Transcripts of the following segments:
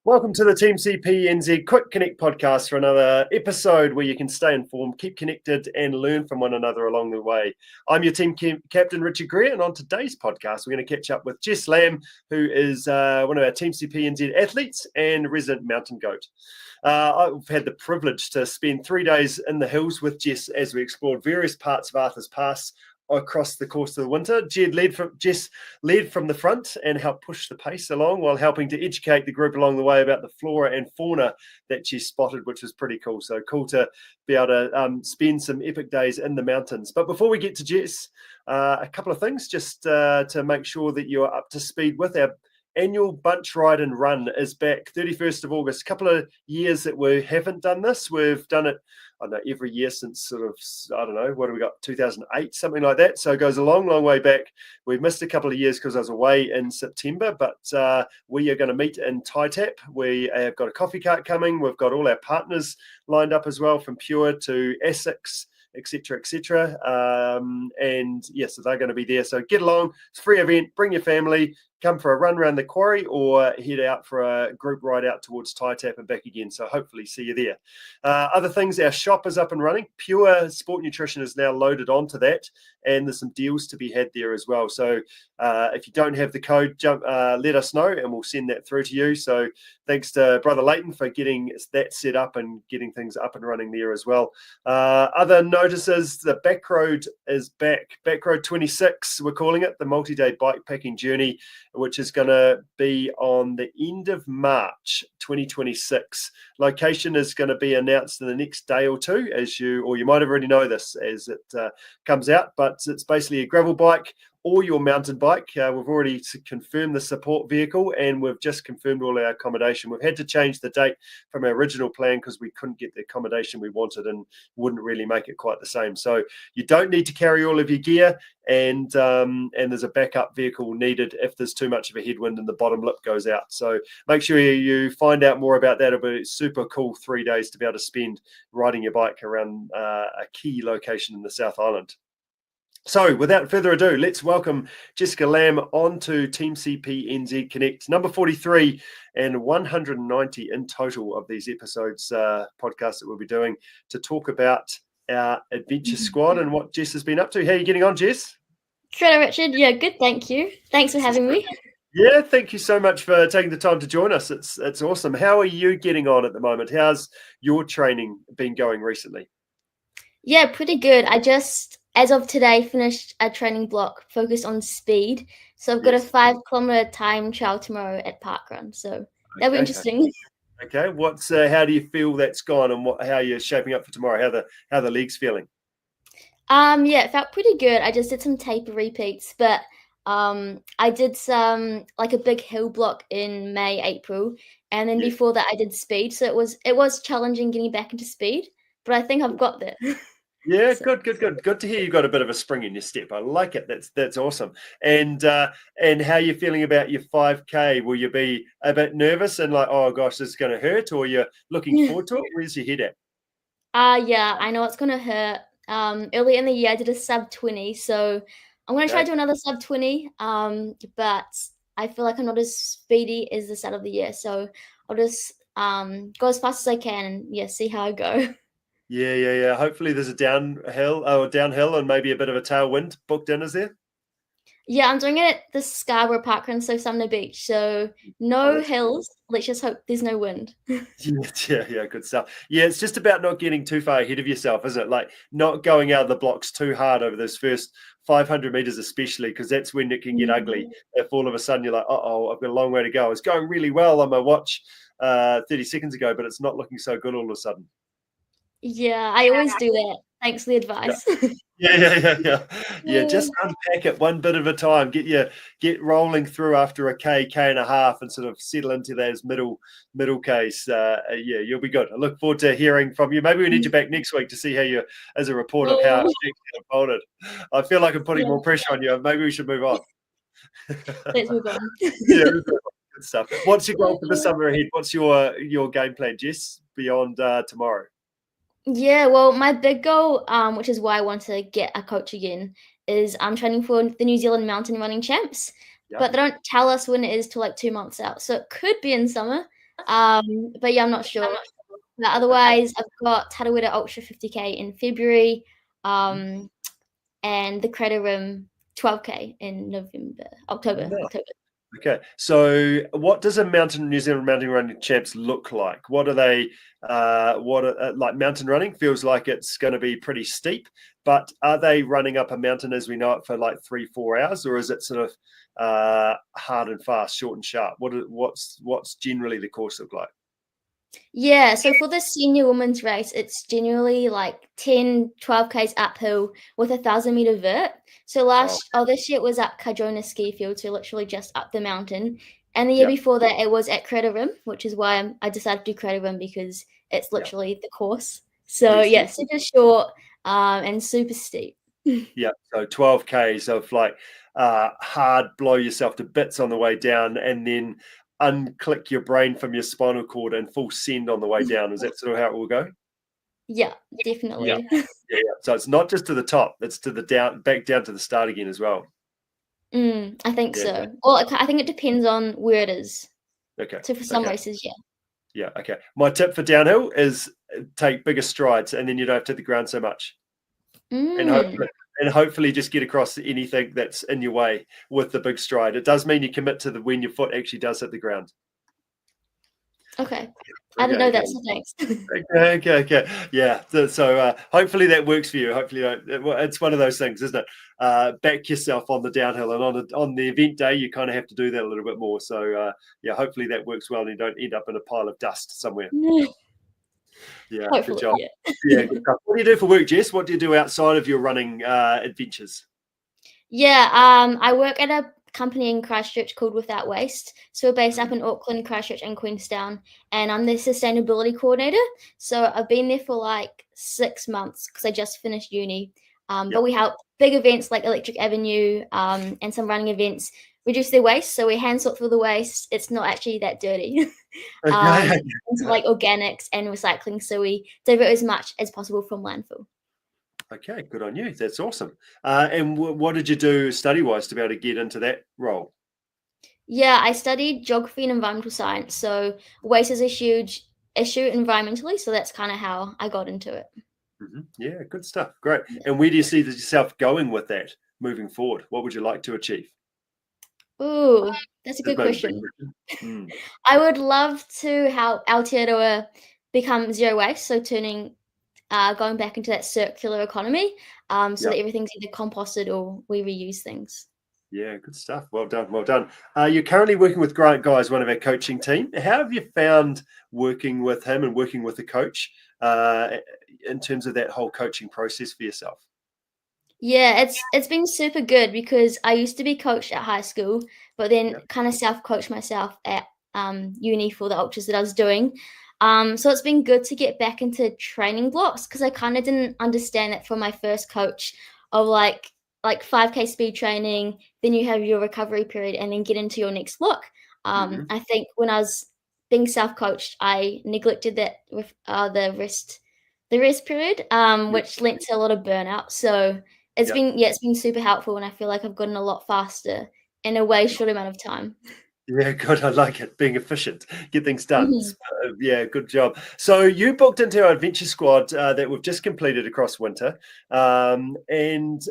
Welcome to the TeamCPNZ Quick Connect podcast for another episode where you can stay informed, keep connected, and learn from one another along the way. I'm your team captain, Richard Greer, and on today's podcast, we're going to catch up with Jess Lamb, who is one of our TeamCPNZ athletes and resident mountain goat. I've had the privilege to spend 3 days in the hills with Jess as we explored various parts of Arthur's Pass across the course of the winter. Jess led from the front and helped push the pace along while helping to educate the group along the way about the flora and fauna that she spotted, which was pretty cool. So cool to be able to spend some epic days in the mountains. But before we get to Jess, a couple of things just to make sure that you're up to speed with our annual bunch ride and run is back 31st of August. A couple of years that we haven't done this. We've done it, I don't know, every year since sort of, I don't know, what have we got, 2008, something like that. So it goes a long, long way back. We've missed a couple of years because I was away in September, but we are going to meet in Taitap. We have got a coffee cart coming. We've got all our partners lined up as well, from Pure to Essex, etc. And yes, so they're going to be there. So get along. It's a free event. Bring your family. Come for a run around the quarry or head out for a group ride out towards Taitap and back again. So hopefully see you there. Other things, our shop is up and running. Pure Sport Nutrition is now loaded onto that, and there's some deals to be had there as well. So if you don't have the code, let us know and we'll send that through to you. So thanks to Brother Leighton for getting that set up and getting things up and running there as well. Other notices, the back road is back. Back road 26, we're calling it, the multi-day bikepacking journey, which is going to be on the end of March 2026. Location is going to be announced in the next day or two, or you might already know this as it comes out, but it's basically a gravel bike or your mountain bike. We've already confirmed the support vehicle and we've just confirmed all our accommodation. We've had to change the date from our original plan because we couldn't get the accommodation we wanted and wouldn't really make it quite the same. So you don't need to carry all of your gear, and there's a backup vehicle needed if there's too much of a headwind and the bottom lip goes out. So make sure you find out more about that. It'll be super cool 3 days to be able to spend riding your bike around a key location in the South Island. So without further ado, let's welcome Jessica Lamb onto TeamCPNZ Connect, number 43 and 190 in total of these episodes, podcasts that we'll be doing to talk about our adventure squad and what Jess has been up to. How are you getting on, Jess? Hello, Richard. Yeah, good. Thank you. Thanks for having me. Yeah, thank you so much for taking the time to join us. It's awesome. How are you getting on at the moment? How's your training been going recently? Yeah, pretty good. I just, as of today, finished a training block focused on speed. So I've got a 5 kilometer time trial tomorrow at Parkrun. So that'll be interesting. Okay, how do you feel that's gone, and how you're shaping up for tomorrow? How the legs feeling? Yeah, it felt pretty good. I just did some taper repeats, but I did some like a big hill block in May, April, and then before that I did speed. So it was challenging getting back into speed, but I think I've got there. Yeah, so. Good to hear you got a bit of a spring in your step. I like it. That's awesome. And how are you feeling about your 5K? Will you be a bit nervous and like, oh gosh, this is going to hurt, or you're looking forward to it? Where's your head at? Yeah, I know it's going to hurt. Early in the year I did a sub 20, so I'm going to try to do another sub 20. But I feel like I'm not as speedy as the start of the year, so I'll just go as fast as I can and see how I go. Yeah. Hopefully there's a downhill and maybe a bit of a tailwind booked in, is there? Yeah, I'm doing it at the Scarborough Parkrun, so Sumner Beach. So no hills. Let's just hope there's no wind. Yeah, good stuff. Yeah, it's just about not getting too far ahead of yourself, isn't it? Like not going out of the blocks too hard over those first 500 meters, especially, because that's when it can get ugly. If all of a sudden you're like, I've got a long way to go. It's going really well on my watch 30 seconds ago, but it's not looking so good all of a sudden. Yeah, I always do that. Thanks for the advice. Yeah. Just unpack it one bit at a time. Get rolling through after a K and a half, and sort of settle into those middle Ks. You'll be good. I look forward to hearing from you. Maybe we need you back next week to see how you, as a report of how it's unfolded. I feel like I'm putting more pressure on you. Maybe we should move on. Let's move on. Yeah, good stuff. What's your goal for the summer ahead? What's your game plan, Jess, beyond tomorrow? Yeah, well, my big goal, which is why I want to get a coach again, is I'm training for the New Zealand mountain running champs. But they don't tell us when it is till like 2 months out. So it could be in summer, But yeah, I'm not sure. But otherwise, I've got Tarawera Ultra 50K in February, and the Crater Rim 12K in October. Okay, so what does a New Zealand mountain running champs look like? What are they? Like mountain running feels like it's going to be pretty steep, but are they running up a mountain as we know it for like 3-4 hours, or is it sort of hard and fast, short and sharp? What's generally the course look like? Yeah, so for the senior women's race, it's generally like 10, 12Ks uphill with a 1,000-meter vert. So this year it was at Cardrona Ski Field, so literally just up the mountain. And the year before that, it was at Crater Rim, which is why I decided to do Crater Rim because it's literally the course. So super short and super steep. Yeah, so 12Ks of like hard, blow yourself to bits on the way down, and then unclick your brain from your spinal cord and full send on the way down. Is that sort of how it will go? Yeah, definitely. Yeah. So it's not just to the top; it's to the back down to the start again as well. I think so. Well, I think it depends on where it is. Okay. So for some races, yeah. Yeah. Okay. My tip for downhill is take bigger strides, and then you don't have to hit the ground so much. And hopefully just get across anything that's in your way with the big stride. It does mean you commit to when your foot actually does hit the ground. Okay. I didn't know that, so thanks. Okay. Yeah. So hopefully that works for you. Hopefully it's one of those things, isn't it? Back yourself on the downhill, and on the event day, you kind of have to do that a little bit more. So yeah, hopefully that works well, and you don't end up in a pile of dust somewhere. Yeah, hopefully, good job. Yeah, good stuff. What do you do for work, Jess? What do you do outside of your running adventures? Yeah, I work at a company in Christchurch called Without Waste. So we're based up in Auckland, Christchurch, and Queenstown, and I'm the sustainability coordinator. So I've been there for like 6 months because I just finished uni. But we help big events like Electric Avenue and some running events reduce their waste. So we hand sort through the waste. It's not actually that dirty. Into like organics and recycling. So we divert as much as possible from landfill. Okay, good on you. That's awesome. And what did you do study-wise to be able to get into that role? Yeah, I studied geography and environmental science. So waste is a huge issue environmentally. So that's kind of how I got into it. Yeah, good stuff. Great. And where do you see yourself going with that moving forward? What would you like to achieve? Ooh, that's a good question. I would love to help Aotearoa become zero waste. So going back into that circular economy so that everything's either composted or we reuse things. Yeah, good stuff. Well done. Well done. You're currently working with Grant Guy as one of our coaching team. How have you found working with him and working with the coach in terms of that whole coaching process for yourself? Yeah, it's been super good because I used to be coached at high school, but then kind of self-coached myself at uni for the ultras that I was doing. So it's been good to get back into training blocks because I kind of didn't understand that from my first coach of like 5K speed training, then you have your recovery period and then get into your next block. I think when I was being self-coached, I neglected that with the rest period, which led to a lot of burnout. So it's been super helpful, and I feel like I've gotten a lot faster in a way short amount of time. Yeah, good. I like it. Being efficient, get things done. Yeah, good job. So you booked into our adventure squad that we've just completed across winter, and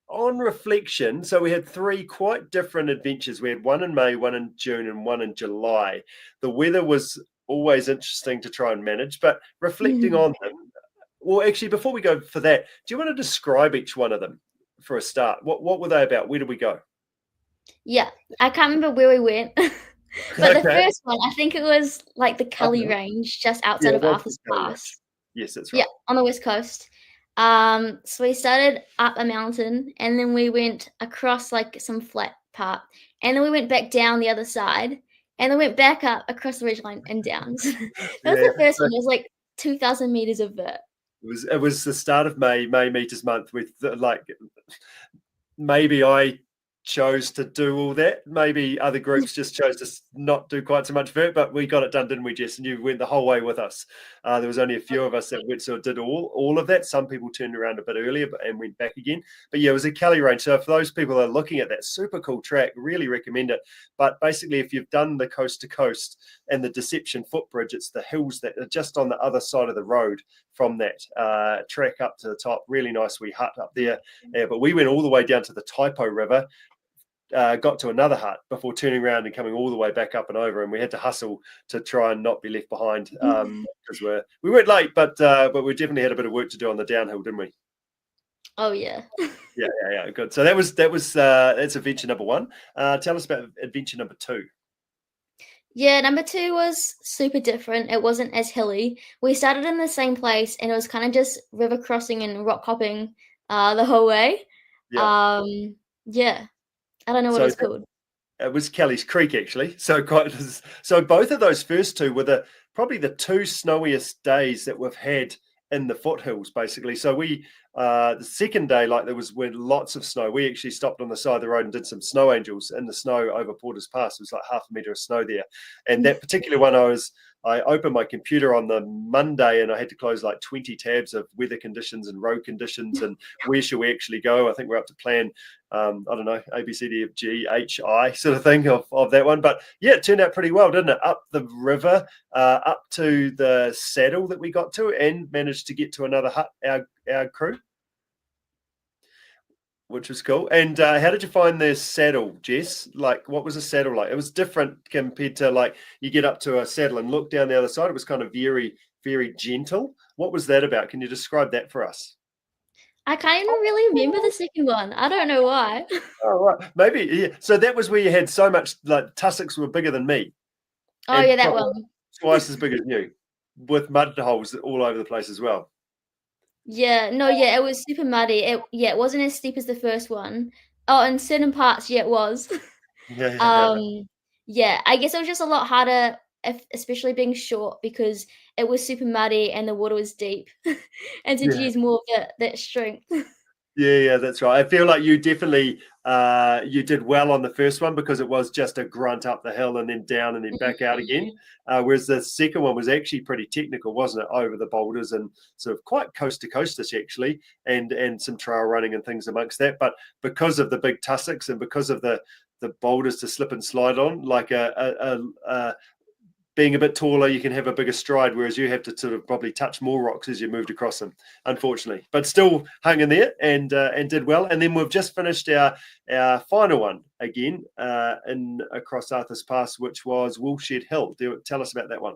on reflection, so we had 3 quite different adventures. We had one in May, one in June, and one in July. The weather was always interesting to try and manage, but reflecting on them, well, actually, before we go for that, do you want to describe each one of them for a start? What were they about? Where did we go? Yeah, I can't remember where we went, but the first one, I think it was like the Cully Range, just outside of Arthur's Pass. Yes, that's right. Yeah, on the west coast. So we started up a mountain, and then we went across like some flat part, and then we went back down the other side, and then went back up across the ridgeline and down. That was the first one. It was like 2,000 meters of vert. It was the start of May Meters Month with maybe I chose to do all that. Maybe other groups just chose to not do quite so much vert, but we got it done, didn't we, Jess? And you went the whole way with us. There was only a few of us that went, so did all of that. Some people turned around a bit earlier and went back again. But yeah, it was a Kelly range. So for those people that are looking at that, super cool track, really recommend it. But basically, if you've done the coast to coast and the Deception footbridge, it's the hills that are just on the other side of the road from that track up to the top. Really nice wee hut up there. But we went all the way down to the Taipo River. Got to another hut before turning around and coming all the way back up and over, and we had to hustle to try and not be left behind because we weren't late, but we definitely had a bit of work to do on the downhill, didn't we? Oh yeah. Yeah, good. So that's adventure number 1. Tell us about adventure number 2. Yeah, number 2 was super different. It wasn't as hilly. We started in the same place, and it was kind of just river crossing and rock hopping the whole way. Yeah. I don't know what it's called. It was Kelly's Creek, actually. So both of those first two were probably the 2 snowiest days that we've had in the foothills, basically. So the second day, like there was lots of snow. We actually stopped on the side of the road and did some snow angels in the snow over Porter's Pass. It was like half a meter of snow there. And that particular one, I opened my computer on the Monday and I had to close like 20 tabs of weather conditions and road conditions and where should we actually go. I think we're up to plan, I don't know, A, B, C, D, F, G, H, I sort of thing of that one. But yeah, it turned out pretty well, didn't it? Up the river, up to the saddle that we got to, and managed to get to another hut, our crew, which was cool. And how did you find the saddle, Jess? Like, what was the saddle like? It was different compared to like you get up to a saddle and look down the other side. It was kind of very, very gentle. What was that about? Can you describe that for us? I can't even really remember the second one. I don't know why. Oh, right. Maybe, yeah. So that was where you had so much, like, tussocks were bigger than me. Oh, yeah, that one. Twice as big as you, with mud holes all over the place as well. Yeah, no, yeah, it was super muddy. It wasn't as steep as the first one. Oh, in certain parts, yeah, it was. Yeah, I guess it was just a lot harder, especially being short, because it was super muddy and the water was deep, and to use more of that strength. Yeah, that's right. I feel like you definitely you did well on the first one because it was just a grunt up the hill and then down and then back out again. Whereas the second one was actually pretty technical, wasn't it? Over the boulders and sort of quite coast to coast-ish actually, and some trail running and things amongst that. But because of the big tussocks and because of the boulders to slip and slide on, like being a bit taller, you can have a bigger stride, whereas you have to sort of probably touch more rocks as you moved across them, unfortunately. But still hung in there and did well. And then we've just finished our final one again in across Arthur's Pass, which was Woolshed Hill. Tell us about that one.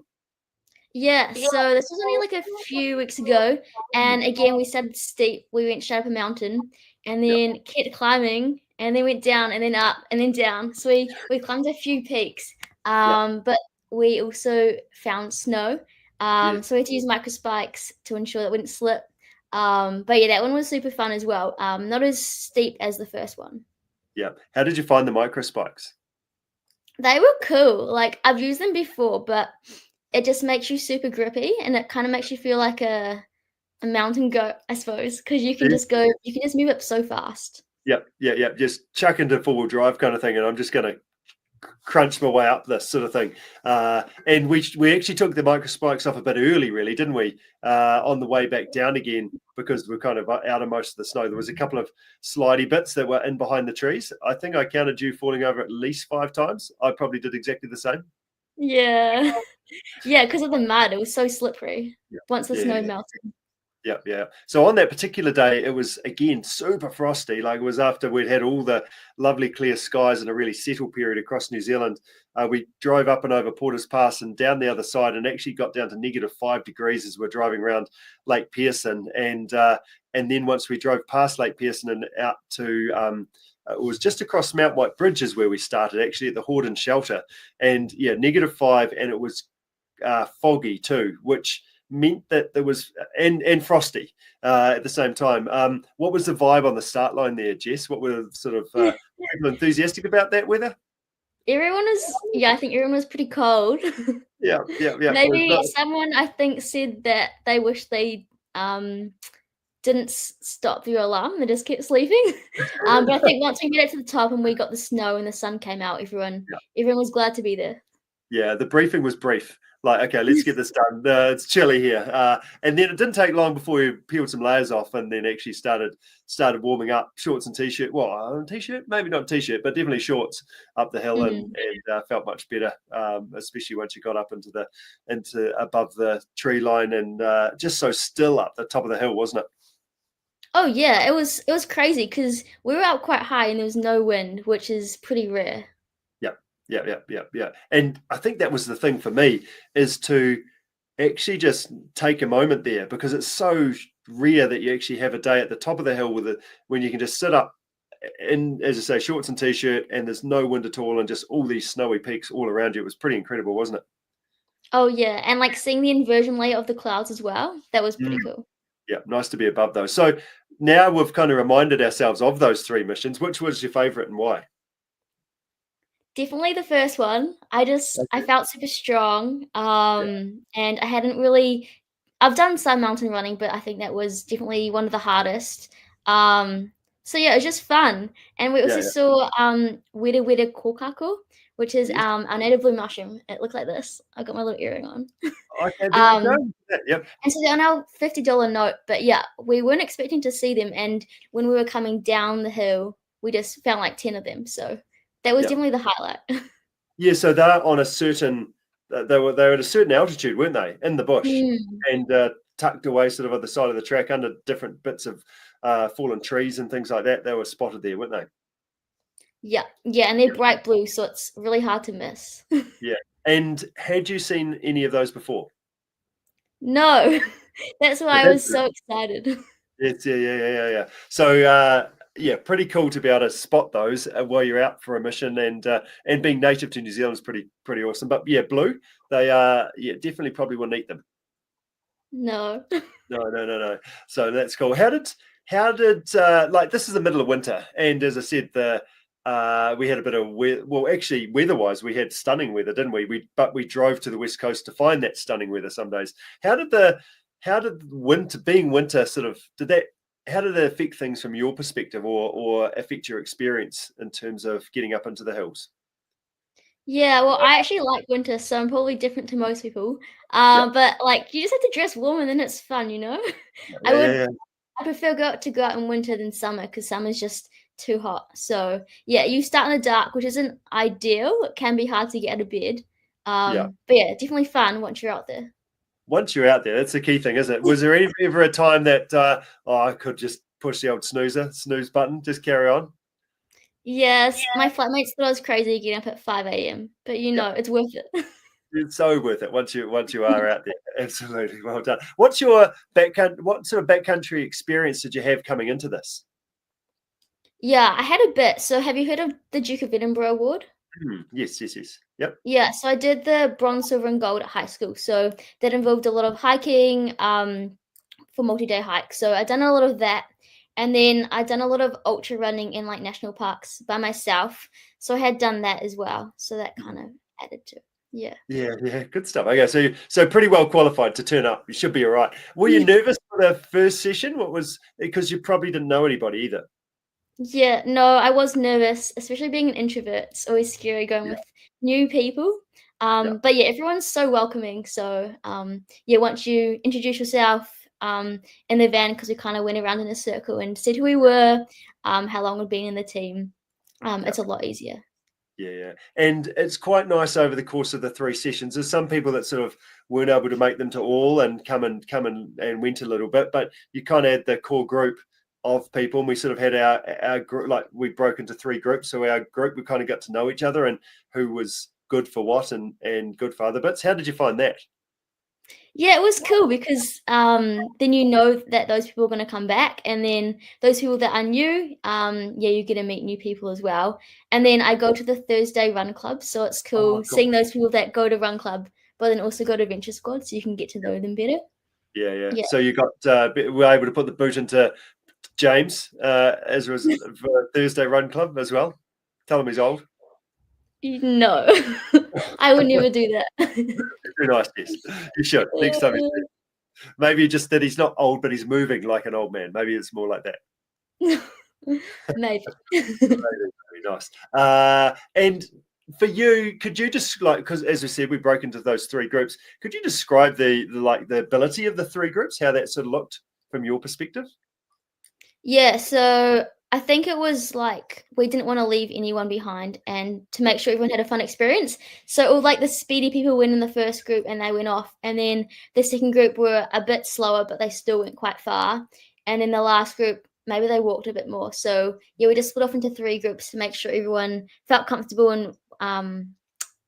Yeah, so this was only like a few weeks ago, and again we started steep. We went straight up a mountain, and then kept climbing, and then went down, and then up, and then down. So we climbed a few peaks, but we also found snow. So we had to use micro spikes to ensure that it wouldn't slip. But yeah, that one was super fun as well. Not as steep as the first one. Yeah. How did you find the micro spikes? They were cool. Like, I've used them before, but it just makes you super grippy, and it kind of makes you feel like a mountain goat, I suppose, because you can just move up so fast. Yep. Just chuck into four-wheel drive kind of thing, and I'm just going to crunch my way up this sort of thing. And we actually took the micro spikes off a bit early, really, didn't we? On the way back down again, because we're kind of out of most of the snow. There was a couple of slidey bits that were in behind the trees. I think I counted you falling over at least 5 times. I probably did exactly the same. Yeah. Yeah, because of the mud. It was so slippery once the snow melted. Yeah. So on that particular day, it was again super frosty. Like, it was after we'd had all the lovely clear skies and a really settled period across New Zealand. We drove up and over Porter's Pass and down the other side, and actually got down to -5 degrees as we're driving around Lake Pearson. And then once we drove past Lake Pearson and out to it was just across Mount White Bridge is where we started, actually at the Horden Shelter. And -5, and it was foggy too, which meant that there was and frosty at the same time. What was the vibe on the start line there, Jess? What were sort of people enthusiastic about that weather? I think everyone was pretty cold. Yeah. Maybe someone, I think, said that they wish they didn't stop your alarm. They just kept sleeping. But I think once we made it to the top and we got the snow and the sun came out, everyone was glad to be there. Yeah, the briefing was brief. Like, okay, let's get this done. It's chilly here, and then it didn't take long before we peeled some layers off, and then actually started warming up. Shorts and t-shirt. Well, t-shirt, maybe not t-shirt, but definitely shorts up the hill, and felt much better, especially once you got up into above the tree line, and just so still up the top of the hill, wasn't it? Oh yeah, it was crazy because we were up quite high and there was no wind, which is pretty rare. Yeah. And I think that was the thing for me, is to actually just take a moment there, because it's so rare that you actually have a day at the top of the hill when you can just sit up in, as I say, shorts and t-shirt, and there's no wind at all, and just all these snowy peaks all around you. It was pretty incredible, wasn't it? Oh yeah, and like seeing the inversion layer of the clouds as well, that was pretty cool. Yeah, nice to be above those. So now we've kind of reminded ourselves of those 3 missions. Which was your favorite and why? Definitely the first one. I felt super strong. And I hadn't really I've done some mountain running, but I think that was definitely one of the hardest. So yeah, it was just fun. And we also saw Weta Weta Kokako, which is our native blue mushroom. It looked like this. I got my little earring on. Okay, there you go. Yep. And so they're on our $50 note, but yeah, we weren't expecting to see them. And when we were coming down the hill, we just found like 10 of them. So that was definitely the highlight. Yeah, so they're on a certain, they were at a certain altitude, weren't they, in the bush, and tucked away sort of on the side of the track under different bits of fallen trees and things like that. They were spotted there, weren't they? Yeah, and they're bright blue, so it's really hard to miss. Yeah. And had you seen any of those before? No, that's why I was so excited. It's yeah. So pretty cool to be able to spot those while you're out for a mission, and being native to New Zealand is pretty awesome. But yeah, blue, they definitely probably wouldn't eat them. No. No. So that's cool. How did like, this is the middle of winter, and as I said, we had a bit of weather-wise, we had stunning weather, didn't we? But we drove to the West Coast to find that stunning weather some days. How did winter, being winter, sort of, how did it affect things from your perspective, or affect your experience in terms of getting up into the hills? Yeah, well, I actually like winter, so I'm probably different to most people. But like, you just have to dress warm and then it's fun, you know? I prefer to go out in winter than summer, because summer's just too hot. So yeah, you start in the dark, which isn't ideal. It can be hard to get out of bed. But yeah, definitely fun once you're out there. Once you're out there, that's the key thing, isn't it? Was there ever a time that I could just push the old snooze button, just carry on? Yes, my flatmates thought I was crazy getting up at 5 a.m., but it's worth it. It's so worth it once you are out there. Absolutely, well done. What sort of backcountry experience did you have coming into this? Yeah, I had a bit. So have you heard of the Duke of Edinburgh Award? Yes. Yep. Yeah, so I did the bronze, silver, and gold at high school. So that involved a lot of hiking for multi-day hikes. So I'd done a lot of that. And then I'd done a lot of ultra running in like national parks by myself. So I had done that as well. So that kind of added to it. Yeah. Yeah, good stuff. Okay, so pretty well qualified to turn up. You should be all right. Were you nervous for the first session? Because you probably didn't know anybody either. Yeah, no, I was nervous, especially being an introvert. It's always scary going with new people. But yeah, everyone's so welcoming. So once you introduce yourself in the van, because we kind of went around in a circle and said who we were, how long we'd been in the team, it's a lot easier. Yeah. And it's quite nice over the course of the 3 sessions. There's some people that sort of weren't able to make them to all and come and went a little bit, but you kind of had the core group of people, and we sort of had our group, like we broke into 3 groups. So our group, we kind of got to know each other and who was good for what and good for other bits. How did you find that? Yeah, it was cool because then you know that those people are going to come back, and then those people that are new, you get to meet new people as well. And then I go to the Thursday run club, so it's cool seeing those people that go to run club, but then also go to Venture Squad, so you can get to know them better. Yeah. So you were able to put the boot into James as was for Thursday run club as well. Tell him he's old. No, I would never do that. Very nice, yes. You should next time. Maybe just that he's not old, but he's moving like an old man. Maybe it's more like that. Maybe. Very nice. And for you, could you just because as we said, we broke into those three groups. Could you describe the ability of the three groups, how that sort of looked from your perspective? Yeah, so I think it was like we didn't want to leave anyone behind and to make sure everyone had a fun experience. So all like the speedy people went in the first group and they went off, and then the second group were a bit slower, but they still went quite far. And then the last group, maybe they walked a bit more. So yeah, we just split off into three groups to make sure everyone felt comfortable and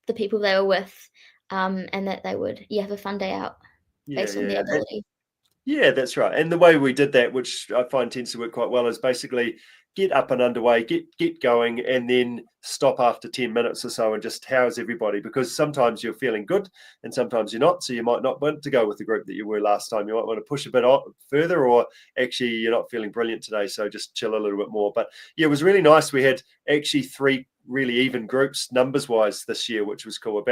the people they were with, and that they would have a fun day out based on their ability. Yeah, that's right. And the way we did that, which I find tends to work quite well, is basically get up and underway, get going, and then stop after 10 minutes or so and just how's everybody? Because sometimes you're feeling good and sometimes you're not. So you might not want to go with the group that you were last time. You might want to push a bit further, or actually you're not feeling brilliant today. So just chill a little bit more. But yeah, it was really nice. We had actually three really even groups numbers wise this year, which was cool.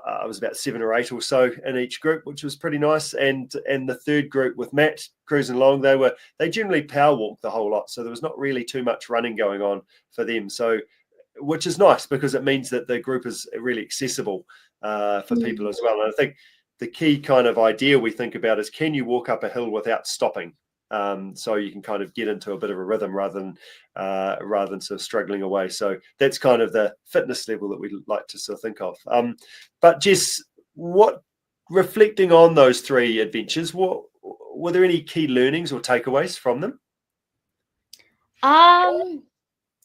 I was about 7 or 8 or so in each group, which was pretty nice. And the third group with Matt cruising along, they generally power walk the whole lot, so there was not really too much running going on for them. So, which is nice because it means that the group is really accessible for people as well. And I think the key kind of idea we think about is, can you walk up a hill without stopping? So you can kind of get into a bit of a rhythm rather than sort of struggling away. So that's kind of the fitness level that we like to sort of think of. But Jess, reflecting on those three adventures, were there any key learnings or takeaways from them?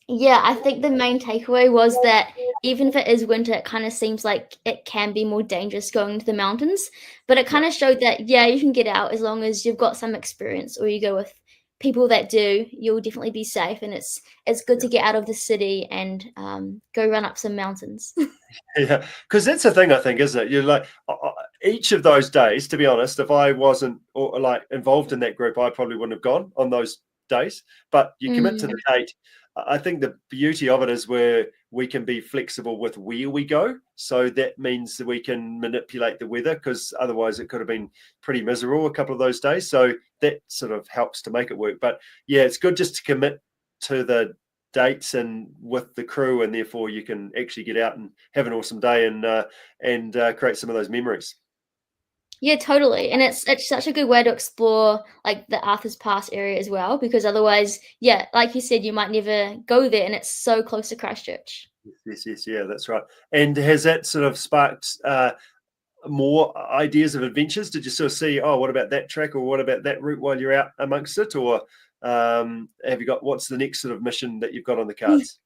Yeah, I think the main takeaway was that even if it is winter, it kind of seems like it can be more dangerous going to the mountains. But it kind of showed that, yeah, you can get out as long as you've got some experience, or you go with people that do, you'll definitely be safe. And it's good to get out of the city and go run up some mountains. Yeah, because that's the thing, I think, isn't it? You're like, each of those days, to be honest, if I wasn't involved in that group, I probably wouldn't have gone on those days. But you commit to the date. I think the beauty of it is where we can be flexible with where we go. So that means that we can manipulate the weather, because otherwise it could have been pretty miserable a couple of those days. So that sort of helps to make it work. But yeah, it's good just to commit to the dates and with the crew, and therefore you can actually get out and have an awesome day and create some of those memories. Yeah, totally. And it's such a good way to explore like the Arthur's Pass area as well, because otherwise, yeah, like you said, you might never go there, and it's so close to Christchurch. Yes, yeah, that's right. And has that sort of sparked more ideas of adventures? Did you sort of see, oh, what about that track, or what about that route while you're out amongst it? Or have you got, what's the next sort of mission that you've got on the cards?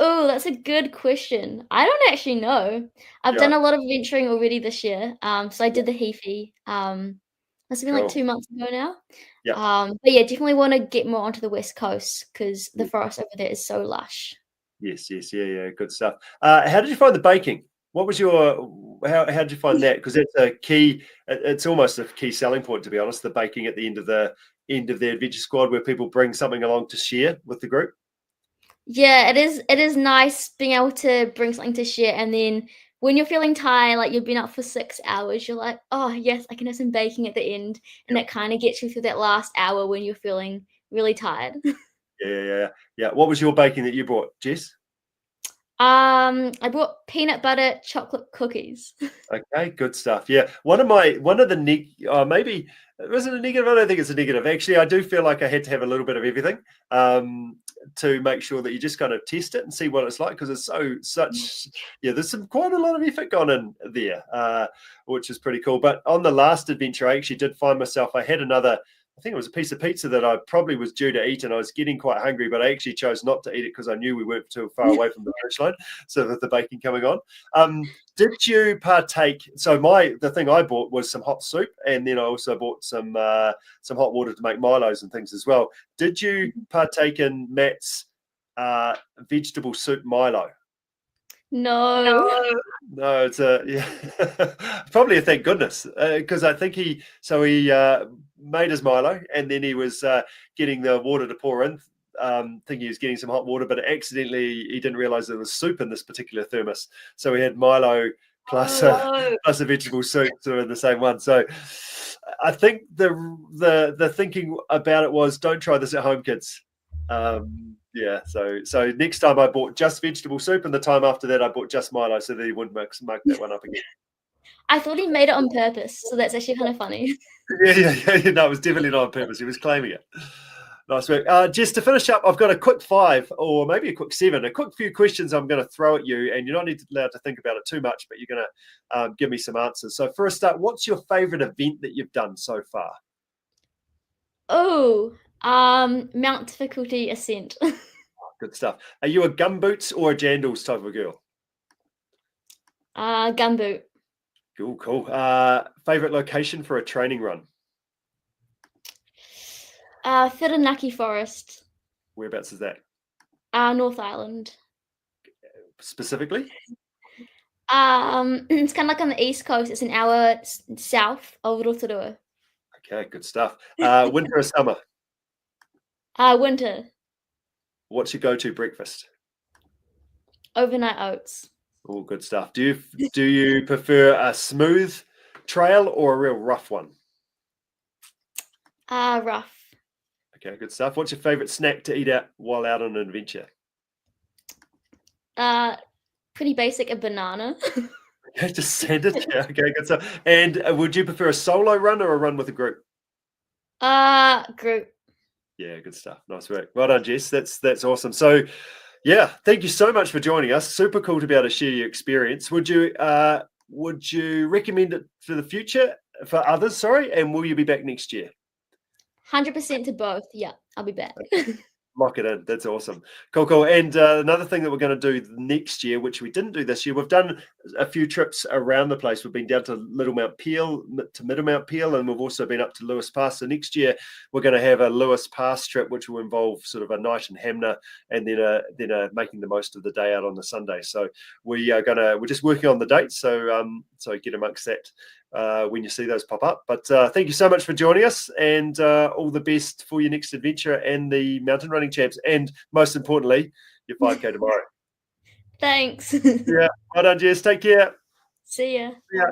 Oh, that's a good question. I don't actually know. I've done a lot of venturing already this year. So I did the Heafy. Must have been like 2 months ago now. But yeah, definitely want to get more onto the West Coast, because the forest over there is so lush. Yes, yeah, good stuff. How did you find the baking? What was how did you find that? Because that's a key. It's almost a key selling point, to be honest. The baking at the end of the adventure squad, where people bring something along to share with the group. Yeah, it is nice being able to bring something to share, and then when you're feeling tired, like you've been up for 6 hours, you're like, oh yes, I can have some baking at the end, and it kind of gets you through that last hour when you're feeling really tired. Yeah. What was your baking that you brought, Jess? I brought peanut butter chocolate cookies. Okay, good stuff. Yeah, one of the maybe was it a negative? I don't think it's a negative. Actually, I do feel like I had to have a little bit of everything to make sure that you just kind of test it and see what it's like, because it's there's quite a lot of effort gone in there, which is pretty cool. But on the last adventure, I actually did find myself, I had I think it was a piece of pizza that I probably was due to eat, and I was getting quite hungry, but I actually chose not to eat it because I knew we weren't too far away from the finish line, so with the baking coming on. Did you partake? So the thing I bought was some hot soup, and then I also bought some hot water to make Milos and things as well. Did you partake in Matt's vegetable soup Milo? No. No, it's probably a thank goodness, because I think he made his Milo, and then he was getting the water to pour in, thinking he was getting some hot water, but accidentally he didn't realize there was soup in this particular thermos. So he had Milo plus a vegetable soup sort of in the same one. So I think the thinking about it was, don't try this at home, kids. Yeah, so next time I bought just vegetable soup, and the time after that I bought just Milo, so that he wouldn't mark that one up again. I thought he made it on purpose, so that's actually kind of funny. Yeah. No, it was definitely not on purpose. He was claiming it. Nice work. Jess, to finish up, I've got a quick 5 or maybe a quick 7, a quick few questions I'm going to throw at you, and you're not allowed to think about it too much, but you're going to give me some answers. So for a start, what's your favorite event that you've done so far? Oh, Mount difficulty ascent. Good stuff. Are you a gumboots or a jandals type of girl? Gumboot. Cool. Favorite location for a training run? Whirinaki Forest. Whereabouts is that? North Island. Specifically? It's kind of like on the east coast. It's an hour south of Rotorua. Okay, good stuff. Winter or summer? Winter. What's your go-to breakfast? Overnight oats. Oh, good stuff. Do you prefer a smooth trail or a real rough one? Rough. Okay, good stuff. What's your favorite snack to eat out while out on an adventure? Pretty basic, a banana. Okay, just send it. Yeah, okay, good stuff. And would you prefer a solo run or a run with a group? Group. Yeah, good stuff. Nice work. Well done, Jess. That's awesome. So, yeah, thank you so much for joining us. Super cool to be able to share your experience. Would you recommend it for the future for others? Sorry, and will you be back next year? 100% to both. Yeah, I'll be back. Lock it in. That's awesome. Cool. And another thing that we're going to do next year, which we didn't do this year, we've done a few trips around the place. We've been down to Little Mount Peel, to Middle Mount Peel, and we've also been up to Lewis Pass. So next year, we're going to have a Lewis Pass trip, which will involve sort of a night in Hamner, and then making the most of the day out on the Sunday. So we're just working on the dates. So get amongst that when you see those pop up. But thank you so much for joining us, and all the best for your next adventure and the mountain running champs, and most importantly, your 5K tomorrow. Thanks. Yeah, well done, Jess. Take care. See ya. Yeah.